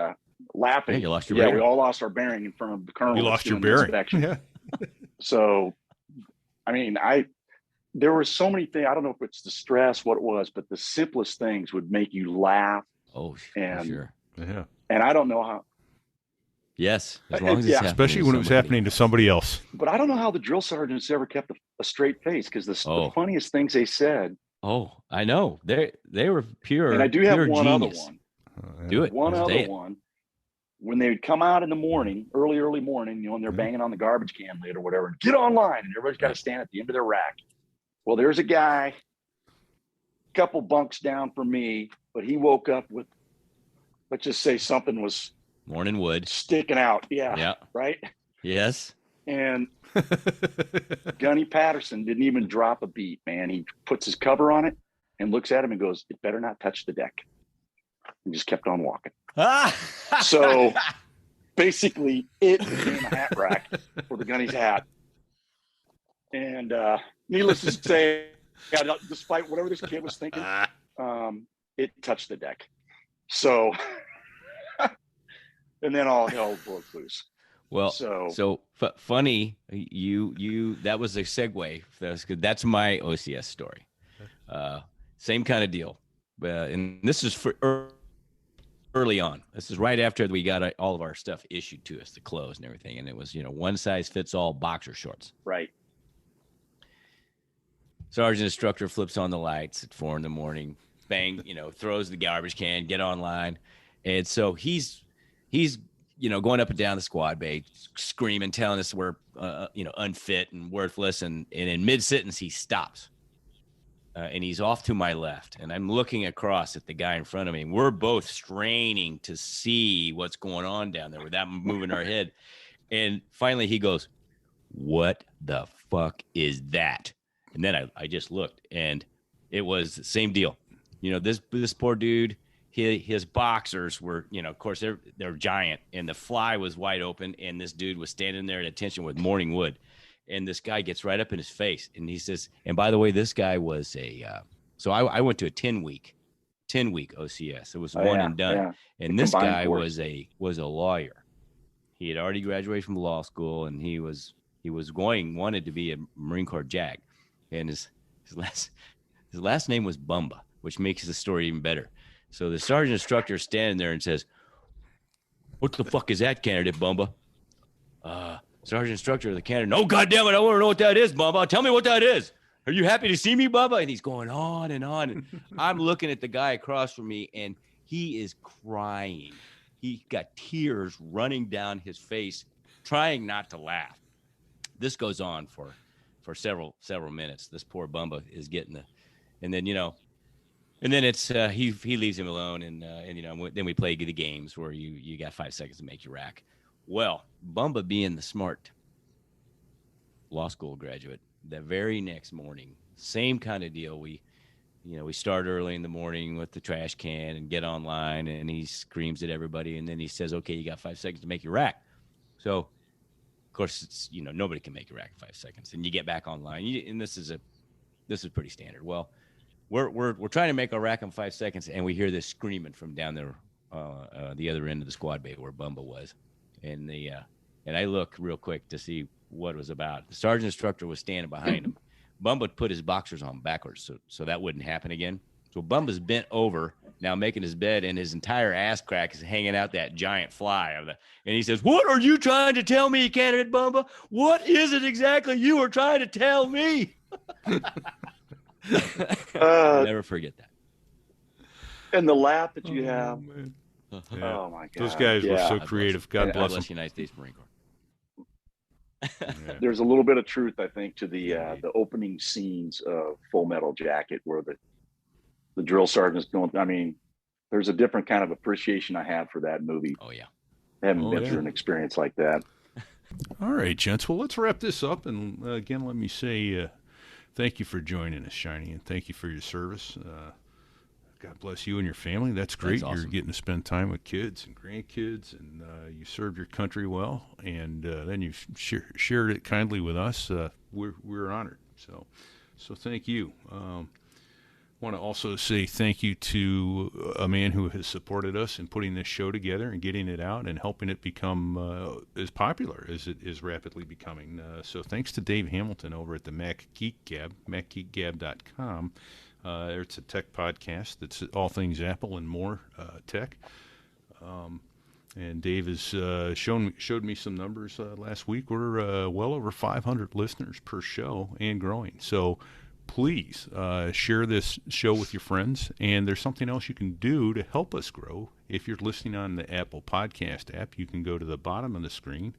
laughing. Yeah, you lost your bearing. We all lost our bearing in front of the colonel. You lost your bearing. Yeah. So, I mean, there were so many things. I don't know if it's the stress, what it was, but the simplest things would make you laugh. Oh, and, sure. Yeah. And I don't know how. Yes, as long as it's Yeah. happening Especially to when it was somebody. happening to somebody else. But I don't know how the drill sergeants ever kept a straight face, because the funniest things they said. Oh, I know. They were pure. And I do have pure one genius. other one. Do it. One Say other it. one. When they would come out in the morning, early morning, and they're banging on the garbage can lid or whatever, get online, and everybody's got to stand at the end of their rack. Well, there's a guy, a couple bunks down from me, but he woke up with, let's just say something was Morning wood sticking out. Yeah. Right. Yes. And Gunny Patterson didn't even drop a beat, man. He puts his cover on it and looks at him and goes, "It better not touch the deck." And just kept on walking. So basically it became a hat rack for the Gunny's hat. And needless to say, despite whatever this kid was thinking, it touched the deck. So, and then all hell broke loose. Well, funny, you that was a segue. That's my OCS story. Same kind of deal. And this is for early on. This is right after we got all of our stuff issued to us, the clothes and everything. And it was, one size fits all boxer shorts. Right. Sergeant instructor flips on the lights at 4 a.m. Bang, throws the garbage can, get online. And so he's going up and down the squad bay, screaming, telling us we're, unfit and worthless. And in mid-sentence, he stops. And he's off to my left. And I'm looking across at the guy in front of me. And we're both straining to see what's going on down there without moving our head. And finally he goes, "What the fuck is that?" And then I just looked, and it was the same deal. This poor dude, his boxers were, of course, they're giant, and the fly was wide open, and this dude was standing there at attention with morning wood. And this guy gets right up in his face, and he says, and by the way, this guy was so I went to a 10-week OCS. It was one and done. Yeah. And this guy was a lawyer. He had already graduated from law school, and he wanted to be a Marine Corps JAG. And his last name was Bumba, which makes the story even better. So the sergeant instructor is standing there and says, "What the fuck is that, candidate Bumba?" Sergeant instructor of the candidate, "Oh, goddamn it, I want to know what that is, Bumba. Tell me what that is. Are you happy to see me, Bumba?" And he's going on and on. And I'm looking at the guy across from me, and he is crying. He got tears running down his face, trying not to laugh. This goes on for several minutes. This poor Bumba is getting and then and then it's he leaves him alone, and then we play the games where you got 5 seconds to make your rack. Well, Bumba, being the smart law school graduate, the very next morning, same kind of deal. We start early in the morning with the trash can and get online, and he screams at everybody, and then he says, "Okay, you got 5 seconds to make your rack." So, of course, it's nobody can make a rack in 5 seconds, and you get back online. And this is pretty standard. Well, we're trying to make our rack in 5 seconds, and we hear this screaming from down there, the other end of the squad bay where Bumba was, and I look real quick to see what it was about. The sergeant instructor was standing behind him. Bumba put his boxers on backwards, so that wouldn't happen again. So Bumba's bent over now, making his bed, and his entire ass crack is hanging out that giant fly and he says, "What are you trying to tell me, candidate Bumba? What is it exactly you are trying to tell me?" I'll never forget that. And the laugh that you have. Man. Yeah. Oh my God. Those guys were so creative. God bless them. United States Marine Corps. There's a little bit of truth, I think, to the opening scenes of Full Metal Jacket, where the drill sergeant's going. I mean, there's a different kind of appreciation I have for that movie. Oh yeah, I haven't been through an experience like that. All right, gents. Well, let's wrap this up, and again, let me say thank you for joining us, Shiny, and thank you for your service. God bless you and your family. That's great. That's awesome. You're getting to spend time with kids and grandkids, and you served your country well, and then you shared it kindly with us. We're honored. So thank you. Want to also say thank you to a man who has supported us in putting this show together and getting it out and helping it become as popular as it is rapidly becoming. So thanks to Dave Hamilton over at the Mac Geek Gab, macgeekgab.com. It's a tech podcast that's all things Apple and more tech. And Dave has showed me some numbers last week. We're well over 500 listeners per show and growing. So please share this show with your friends. And there's something else you can do to help us grow. If you're listening on the Apple Podcast app, you can go to the bottom of the screen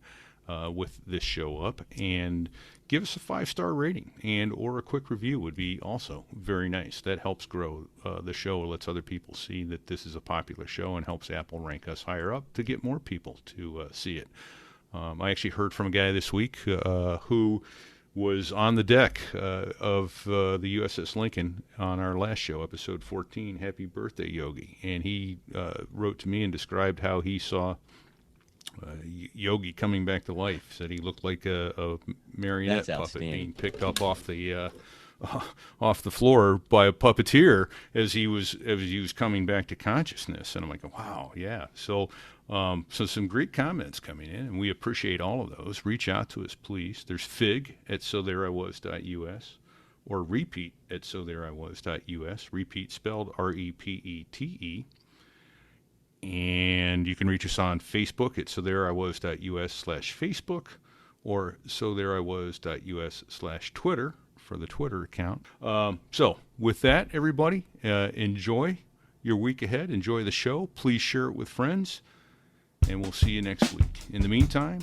with this show up and give us a 5-star rating, and or a quick review would be also very nice. That helps grow the show, lets other people see that this is a popular show, and helps Apple rank us higher up to get more people to see it. I actually heard from a guy this week who was on the deck of the USS Lincoln on our last show, episode 14, Happy Birthday, Yogi. And he wrote to me and described how he saw Yogi coming back to life. Said he looked like a marionette puppet being picked up off the floor by a puppeteer as he was coming back to consciousness. And I'm like, wow, yeah. So some great comments coming in, and we appreciate all of those. Reach out to us, please. There's Fig at sothereiwas.us or Repeat at sothereiwas.us. Repeat spelled REPETE. And you can reach us on Facebook at sothereiwas.us/Facebook or sothereiwas.us/Twitter for the Twitter account. So with that, everybody, enjoy your week ahead. Enjoy the show. Please share it with friends. And we'll see you next week. In the meantime,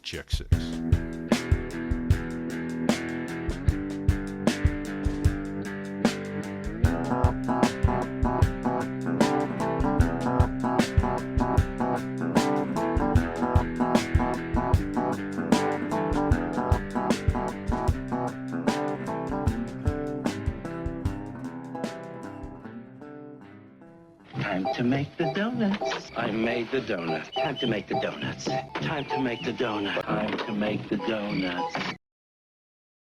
check 6. Time to make the donuts. I made the donuts. Time to make the donuts. Time to make the donuts. Time to make the donuts.